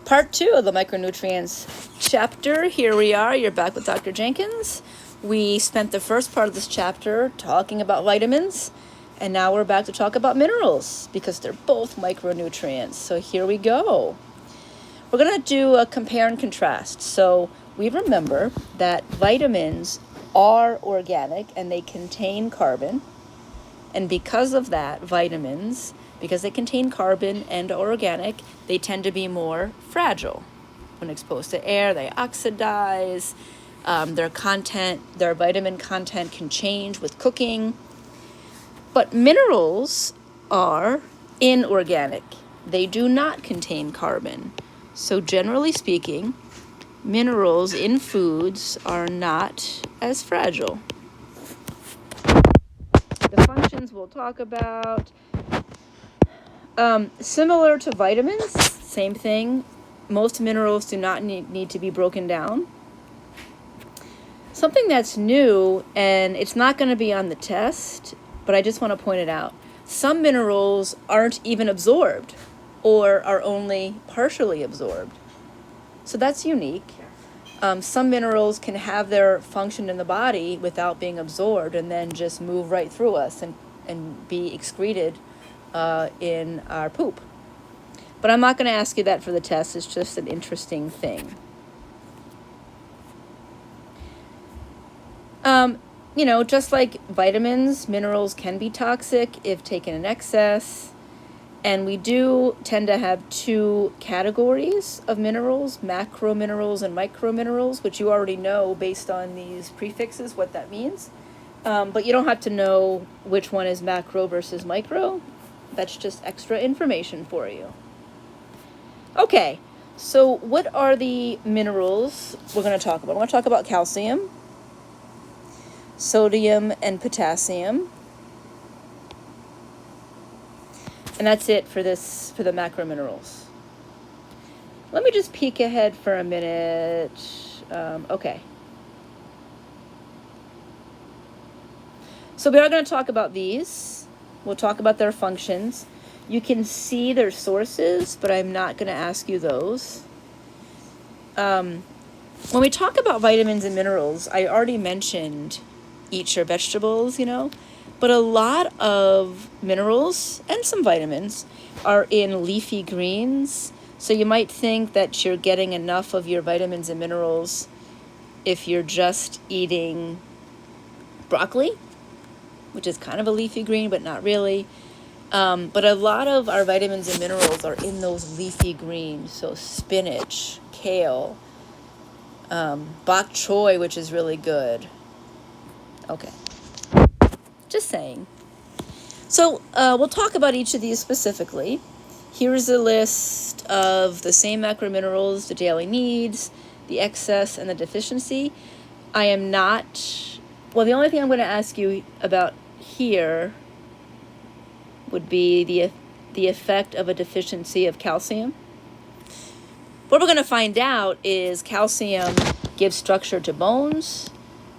Part 2 of the micronutrients chapter. Here we are. You're back with Dr. Jenkins. We spent the first part of this chapter talking about vitamins, and now we're back to talk about minerals because they're both micronutrients. So here we go. We're going to do a compare and contrast. So we remember that vitamins are organic and they contain carbon. And because of that, vitamins, because they contain carbon and are organic, they tend to be more fragile. When exposed to air, they oxidize. Their vitamin content can change with cooking. But minerals are inorganic. They do not contain carbon. So generally speaking, minerals in foods are not as fragile. The functions we'll talk about. Similar to vitamins, same thing. Most minerals do not need to be broken down. Something that's new, and it's not going to be on the test, but I just want to point it out. Some minerals aren't even absorbed or are only partially absorbed. So that's unique. Some minerals can have their function in the body without being absorbed and then just move right through us and be excreted in our poop. But I'm not going to ask you that for the test. It's just an interesting thing. Just like vitamins, minerals can be toxic if taken in excess. And we do tend to have two categories of minerals, macro minerals and micro minerals, which you already know based on these prefixes what that means. But you don't have to know which one is macro versus micro. That's just extra information for you. Okay, so what are the minerals we're going to talk about? I want to talk about calcium, sodium, and potassium. And that's it for the macro minerals. Let me just peek ahead for a minute. Okay. So we are going to talk about these. We'll talk about their functions. You can see their sources, but I'm not going to ask you those. When we talk about vitamins and minerals, I already mentioned eat your vegetables, but a lot of minerals and some vitamins are in leafy greens. So you might think that you're getting enough of your vitamins and minerals if you're just eating broccoli, which is kind of a leafy green, but not really. But a lot of our vitamins and minerals are in those leafy greens. So spinach, kale, bok choy, which is really good. Okay. Just saying. So we'll talk about each of these specifically. Here's a list of the same macrominerals, the daily needs, the excess, and the deficiency. The only thing I'm going to ask you about here would be the effect of a deficiency of calcium. What we're going to find out is calcium gives structure to bones,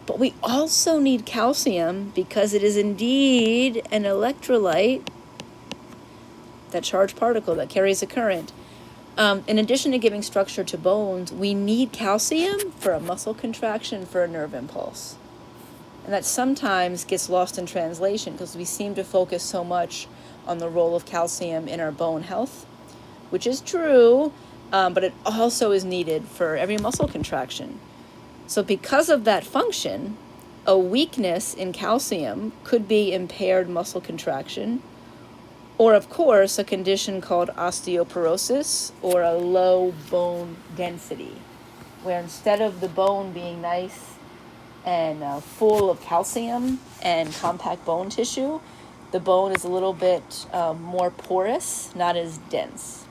but we also need calcium because it is indeed an electrolyte, that charged particle that carries a current. In addition to giving structure to bones, we need calcium for a muscle contraction, for a nerve impulse. And that sometimes gets lost in translation because we seem to focus so much on the role of calcium in our bone health, which is true, but it also is needed for every muscle contraction. So because of that function, a weakness in calcium could be impaired muscle contraction, or of course, a condition called osteoporosis, or a low bone density, where instead of the bone being nice and full of calcium and compact bone tissue, the bone is a little bit more porous, not as dense.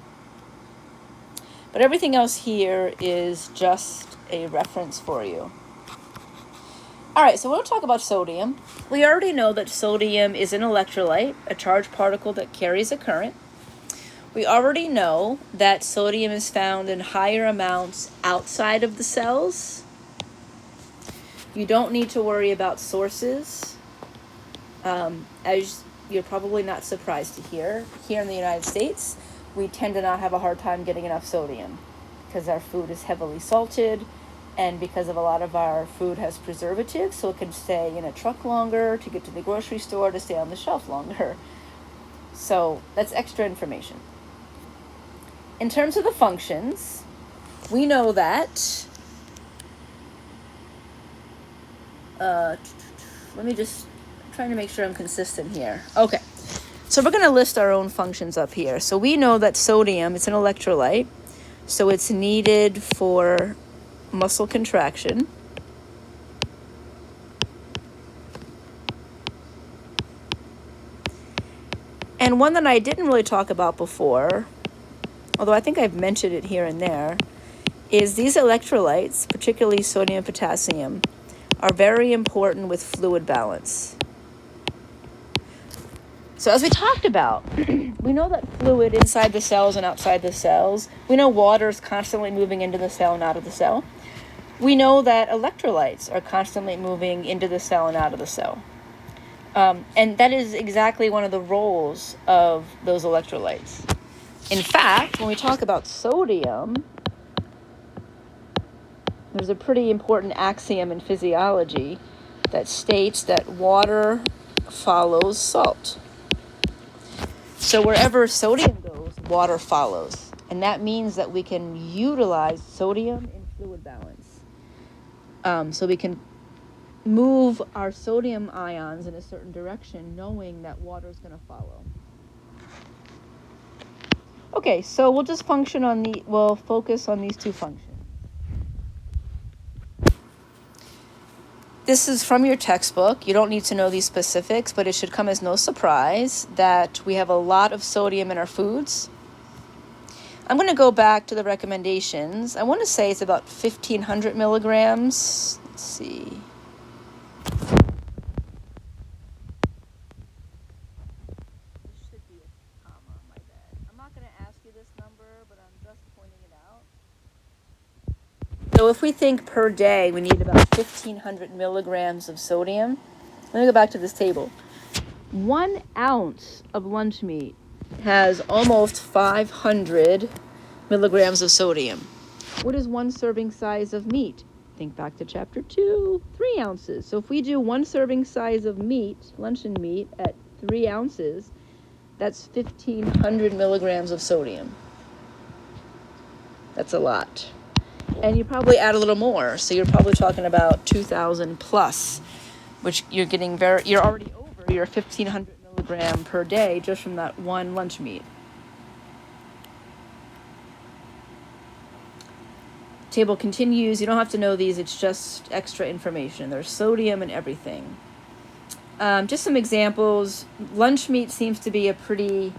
But everything else here is just a reference for you. All right, so we'll talk about sodium. We already know that sodium is an electrolyte, a charged particle that carries a current. We already know that sodium is found in higher amounts outside of the cells. You don't need to worry about sources. As you're probably not surprised to hear, here in the United States, we tend to not have a hard time getting enough sodium. because our food is heavily salted, and because of a lot of our food has preservatives, so it can stay in a truck longer, to get to the grocery store, to stay on the shelf longer. So that's extra information. In terms of the functions, we know that, let me just, trying to make sure I'm consistent here. Okay, so we're going to list our own functions up here. So we know that sodium, it's an electrolyte, so it's needed for muscle contraction. And one that I didn't really talk about before, although I think I've mentioned it here and there, is these electrolytes, particularly sodium and potassium, are very important with fluid balance. So as we talked about, we know that fluid inside the cells and outside the cells, we know water is constantly moving into the cell and out of the cell. We know that electrolytes are constantly moving into the cell and out of the cell. And that is exactly one of the roles of those electrolytes. In fact, when we talk about sodium, there's a pretty important axiom in physiology that states that water follows salt. So wherever sodium goes, water follows. And that means that we can utilize sodium in fluid balance. So we can move our sodium ions in a certain direction, knowing that water is going to follow. Okay, so we'll just we'll focus on these two functions. This is from your textbook. You don't need to know these specifics, but it should come as no surprise that we have a lot of sodium in our foods. I'm going to go back to the recommendations. I want to say it's about 1,500 milligrams. Let's see. This should be a comma, my bad. I'm not going to ask you this number, but I'm just pointing it out. So if we think per day we need about 1,500 milligrams of sodium, let me go back to this table. 1 ounce of lunch meat has almost 500 milligrams of sodium. What is one serving size of meat? Think back to chapter 2, 3 ounces. So if we do 1 serving size of meat, luncheon meat, at 3 ounces, that's 1,500 milligrams of sodium. That's a lot. And you probably add a little more, so you're probably talking about 2,000 plus, which you're already over your 1,500 milligram per day just from that one lunch meat. Table continues. You don't have to know these. It's just extra information. There's sodium in everything. Just some examples. Lunch meat seems to be a pretty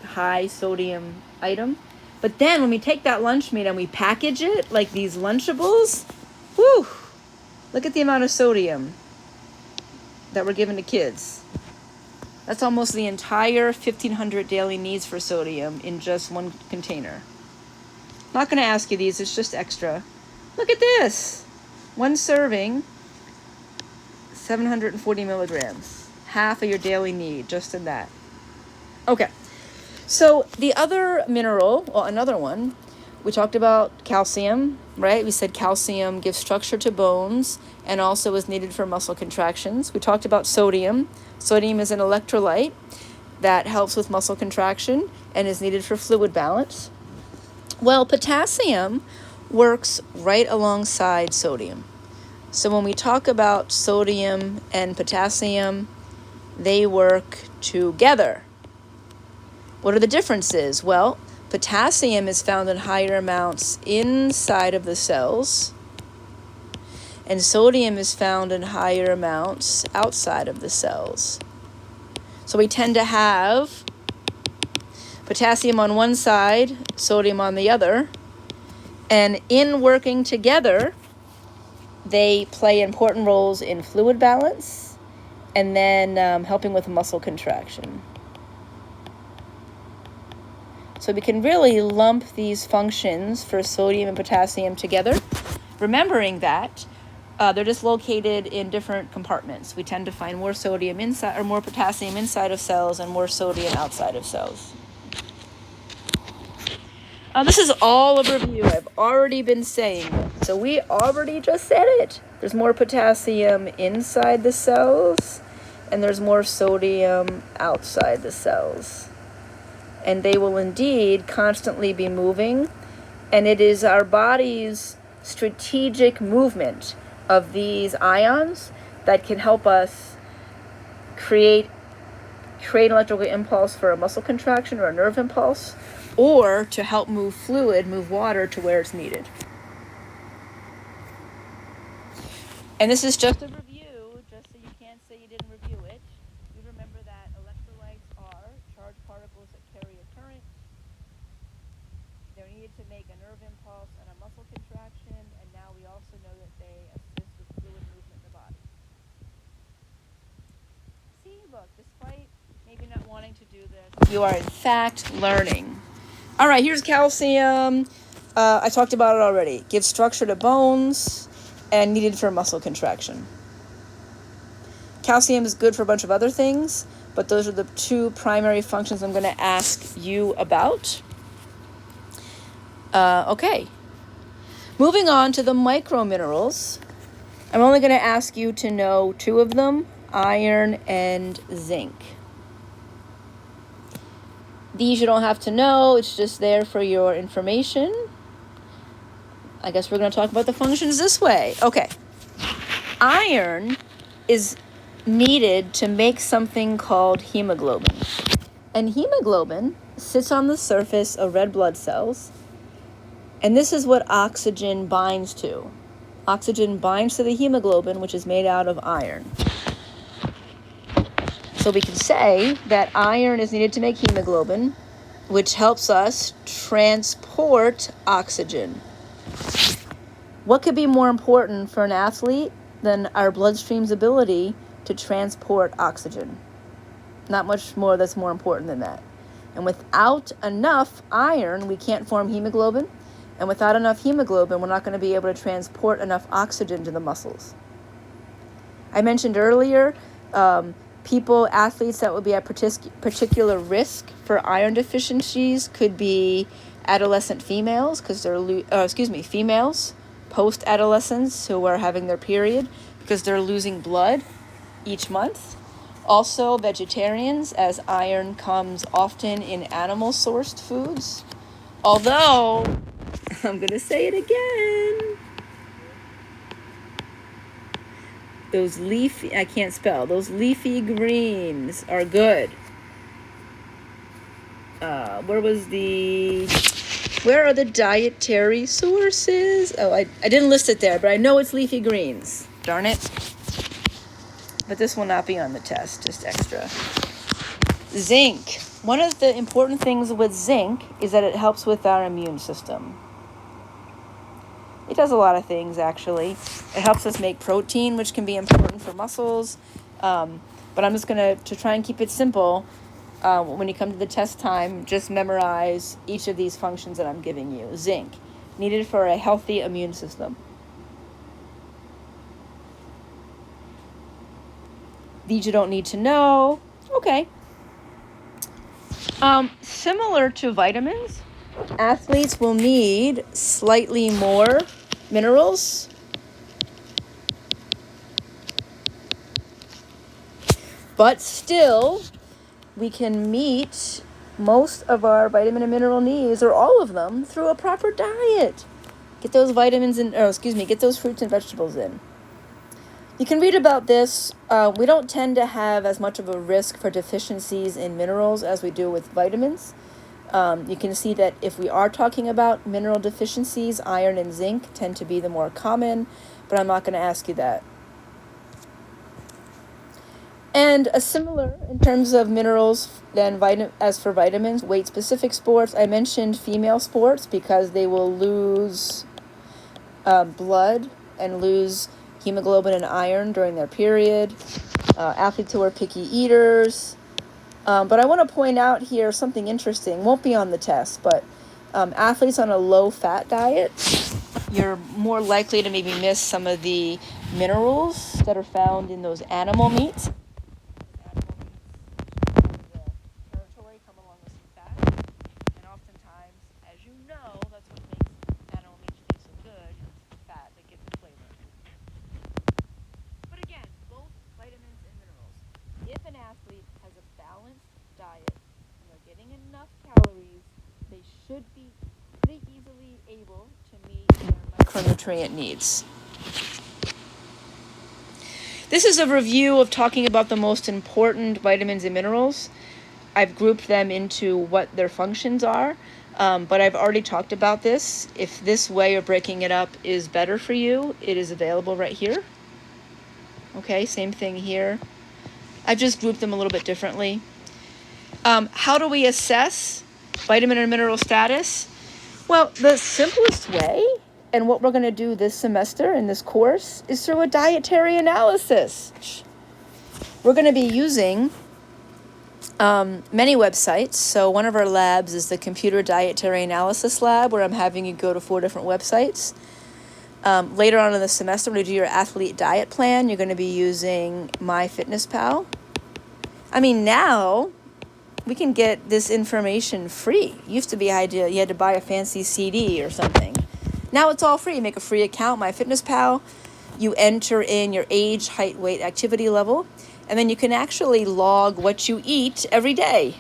high sodium item. But then when we take that lunch meat and we package it like these Lunchables, whew, look at the amount of sodium that we're giving to kids. That's almost the entire 1,500 daily needs for sodium in just one container. Not going to ask you these, it's just extra. Look at this. 1 serving, 740 milligrams. Half of your daily need just in that. Okay. So the other mineral, well, another one, we talked about calcium, right? We said calcium gives structure to bones and also is needed for muscle contractions. We talked about sodium. Sodium is an electrolyte that helps with muscle contraction and is needed for fluid balance. Well, potassium works right alongside sodium. So when we talk about sodium and potassium, they work together. What are the differences? Well, potassium is found in higher amounts inside of the cells, and sodium is found in higher amounts outside of the cells. So we tend to have potassium on one side, sodium on the other, and in working together, they play important roles in fluid balance and then helping with muscle contraction. So we can really lump these functions for sodium and potassium together, remembering that they're just located in different compartments. We tend to find more sodium inside or more potassium inside of cells and more sodium outside of cells. This is all a review. I've already been saying it. So we already just said it. There's more potassium inside the cells, and there's more sodium outside the cells. And they will indeed constantly be moving. And it is our body's strategic movement of these ions that can help us create an electrical impulse for a muscle contraction or a nerve impulse, or to help move water to where it's needed. And this is just a review, just so you can't say you didn't review it. You remember that electrolytes are charged particles that carry a current. They're needed to make a nerve impulse and a muscle contraction, and now we also know that they assist with fluid movement in the body. See, look, despite maybe not wanting to do this, you are in fact learning. All right, here's calcium. I talked about it already. Gives structure to bones and needed for muscle contraction. Calcium is good for a bunch of other things, but those are the two primary functions I'm going to ask you about. Okay. Moving on to the microminerals. I'm only going to ask you to know two of them, iron and zinc. These you don't have to know. It's just there for your information. I guess we're going to talk about the functions this way. Okay. Iron is needed to make something called hemoglobin. And hemoglobin sits on the surface of red blood cells. And this is what oxygen binds to. Oxygen binds to the hemoglobin, which is made out of iron. So we can say that iron is needed to make hemoglobin, which helps us transport oxygen. What could be more important for an athlete than our bloodstream's ability to transport oxygen? Not much more that's more important than that. And without enough iron, we can't form hemoglobin. And without enough hemoglobin, we're not going to be able to transport enough oxygen to the muscles. I mentioned earlier, athletes that would be at particular risk for iron deficiencies could be adolescent females, because females post-adolescents who are having their period, because they're losing blood each month. Also vegetarians, as iron comes often in animal-sourced foods. Although, I'm going to say it again. Those leafy greens are good. Where are the dietary sources? Oh, I didn't list it there, but I know it's leafy greens. Darn it. But this will not be on the test, just extra. Zinc. One of the important things with zinc is that it helps with our immune system. It does a lot of things, actually. It helps us make protein, which can be important for muscles. But I'm just going to try and keep it simple. When you come to the test time, just memorize each of these functions that I'm giving you. Zinc, needed for a healthy immune system. These you don't need to know. Okay. Similar to vitamins, athletes will need slightly more minerals. But still, we can meet most of our vitamin and mineral needs, or all of them, through a proper diet. Get those get those fruits and vegetables in. You can read about this. We don't tend to have as much of a risk for deficiencies in minerals as we do with vitamins. You can see that if we are talking about mineral deficiencies, iron and zinc tend to be the more common, but I'm not going to ask you that. And a similar in terms of minerals as for vitamins, weight-specific sports. I mentioned female sports because they will lose blood and lose hemoglobin and iron during their period. Athletes who are picky eaters. But I want to point out here something interesting. Won't be on the test, but athletes on a low-fat diet, you're more likely to maybe miss some of the minerals that are found in those animal meats. Territory come along with some fat, and oftentimes, as you know, calories, they should be pretty easily able to meet their micronutrient needs. This is a review of talking about the most important vitamins and minerals. I've grouped them into what their functions are, but I've already talked about this. If this way of breaking it up is better for you, it is available right here. Okay, same thing here. I've just grouped them a little bit differently. How do we assess vitamin and mineral status? Well, the simplest way, and what we're going to do this semester in this course, is through a dietary analysis. We're going to be using many websites. So one of our labs is the Computer Dietary Analysis Lab, where I'm having you go to 4 different websites. Later on in the semester, when you do your athlete diet plan, you're going to be using MyFitnessPal. I mean, now we can get this information free. It used to be ideal. You had to buy a fancy CD or something. Now it's all free. You make a free account, MyFitnessPal. You enter in your age, height, weight, activity level, and then you can actually log what you eat every day.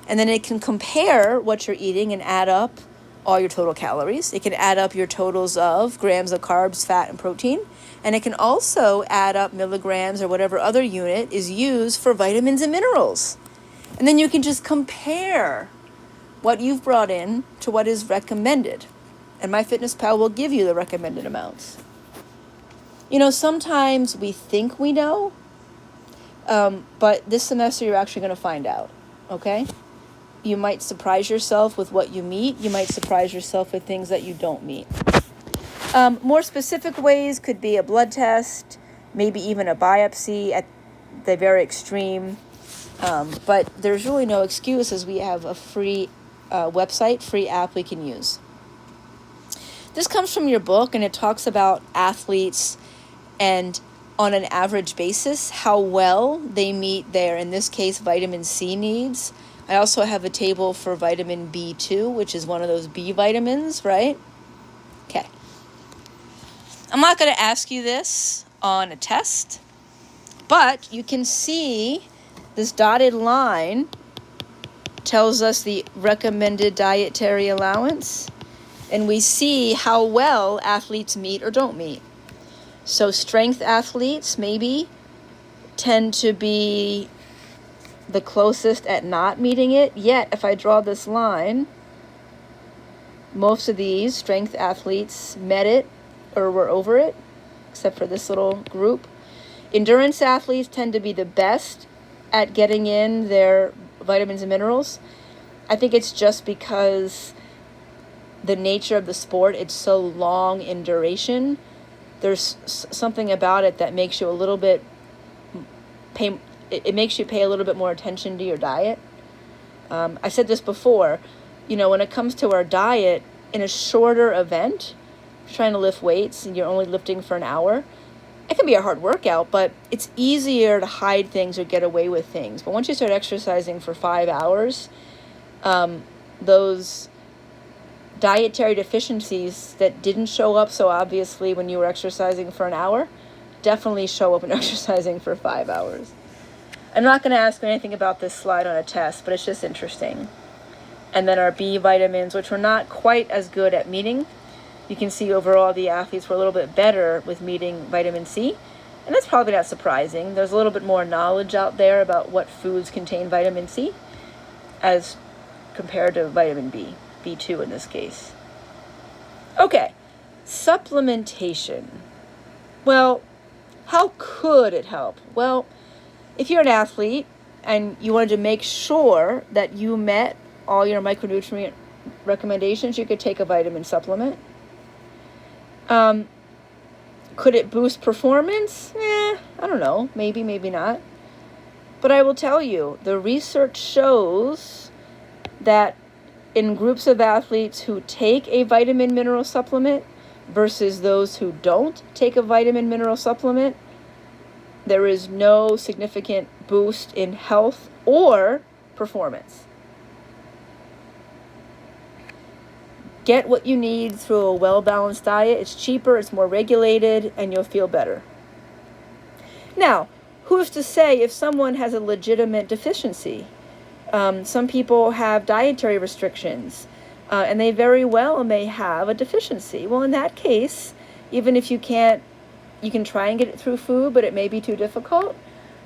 And then it can compare what you're eating and add up all your total calories. It can add up your totals of grams of carbs, fat, and protein. And it can also add up milligrams or whatever other unit is used for vitamins and minerals. And then you can just compare what you've brought in to what is recommended. And MyFitnessPal will give you the recommended amounts. You know, sometimes we think we know, but this semester you're actually going to find out, okay? You might surprise yourself with what you meet. You might surprise yourself with things that you don't meet. More specific ways could be a blood test, maybe even a biopsy at the very extreme. But there's really no excuse, as we have a free website, free app we can use. This comes from your book, and it talks about athletes and on an average basis how well they meet their, in this case, vitamin C needs. I also have a table for vitamin B2, which is one of those B vitamins, right? Okay. I'm not going to ask you this on a test, but you can see this dotted line tells us the recommended dietary allowance, and we see how well athletes meet or don't meet. So strength athletes maybe tend to be the closest at not meeting it. Yet, if I draw this line, most of these strength athletes met it or were over it, except for this little group. Endurance athletes tend to be the best at getting in their vitamins and minerals. I think it's just because the nature of the sport, it's so long in duration. There's something about it that makes you a little bit it makes you pay a little bit more attention to your diet. I said this before, you know, when it comes to our diet, in a shorter event, if you're trying to lift weights and you're only lifting for an hour, it can be a hard workout, but it's easier to hide things or get away with things. But once you start exercising for 5 hours, those dietary deficiencies that didn't show up so obviously when you were exercising for an hour definitely show up when exercising for 5 hours. I'm not going to ask anything about this slide on a test, but it's just interesting. And then our B vitamins, which were not quite as good at meeting. You can see overall the athletes were a little bit better with meeting vitamin C. And that's probably not surprising. There's a little bit more knowledge out there about what foods contain vitamin C as compared to vitamin B, B2 in this case. Okay, supplementation. Well, how could it help? Well, if you're an athlete and you wanted to make sure that you met all your micronutrient recommendations, you could take a vitamin supplement. Could it boost performance? I don't know. Maybe, maybe not. But I will tell you, the research shows that in groups of athletes who take a vitamin mineral supplement versus those who don't take a vitamin mineral supplement, there is no significant boost in health or performance. Get what you need through a well-balanced diet. It's cheaper, it's more regulated, and you'll feel better. Now, who's to say if someone has a legitimate deficiency? Some people have dietary restrictions, and they very well may have a deficiency. Well, in that case, even if you can't, you can try and get it through food, but it may be too difficult.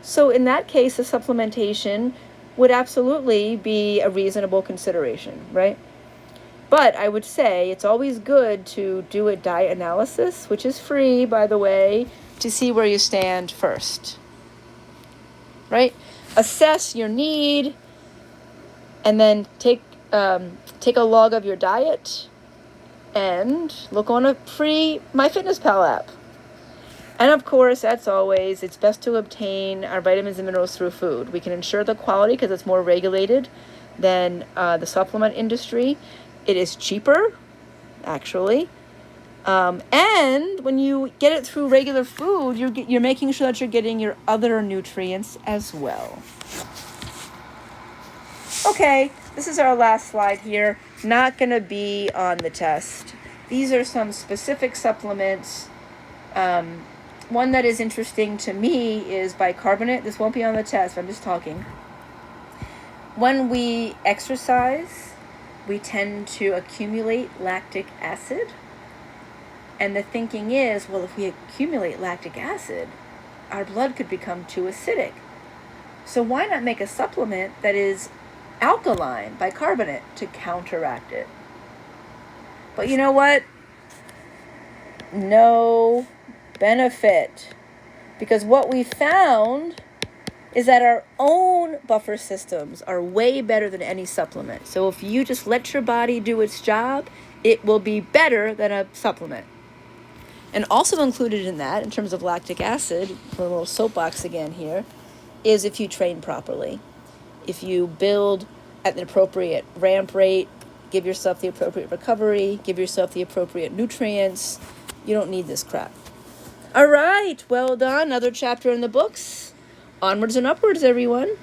So in that case, the supplementation would absolutely be a reasonable consideration, right? But I would say it's always good to do a diet analysis, which is free, by the way, to see where you stand first, right? Assess your need, and then take a log of your diet and look on a free MyFitnessPal app. And of course, as always, it's best to obtain our vitamins and minerals through food. We can ensure the quality because it's more regulated than the supplement industry. It is cheaper, actually. And when you get it through regular food, you're making sure that you're getting your other nutrients as well. Okay, this is our last slide here. Not going to be on the test. These are some specific supplements. One that is interesting to me is bicarbonate. This won't be on the test, I'm just talking. When we exercise, we tend to accumulate lactic acid. And the thinking is, well, if we accumulate lactic acid, our blood could become too acidic. So why not make a supplement that is alkaline, bicarbonate, to counteract it? But you know what? No benefit. Because what we found is that our own buffer systems are way better than any supplement. So if you just let your body do its job, it will be better than a supplement. And also included in that, in terms of lactic acid, a little soapbox again here, is if you train properly. If you build at an appropriate ramp rate, give yourself the appropriate recovery, give yourself the appropriate nutrients, you don't need this crap. All right, well done. Another chapter in the books. Onwards and upwards, everyone.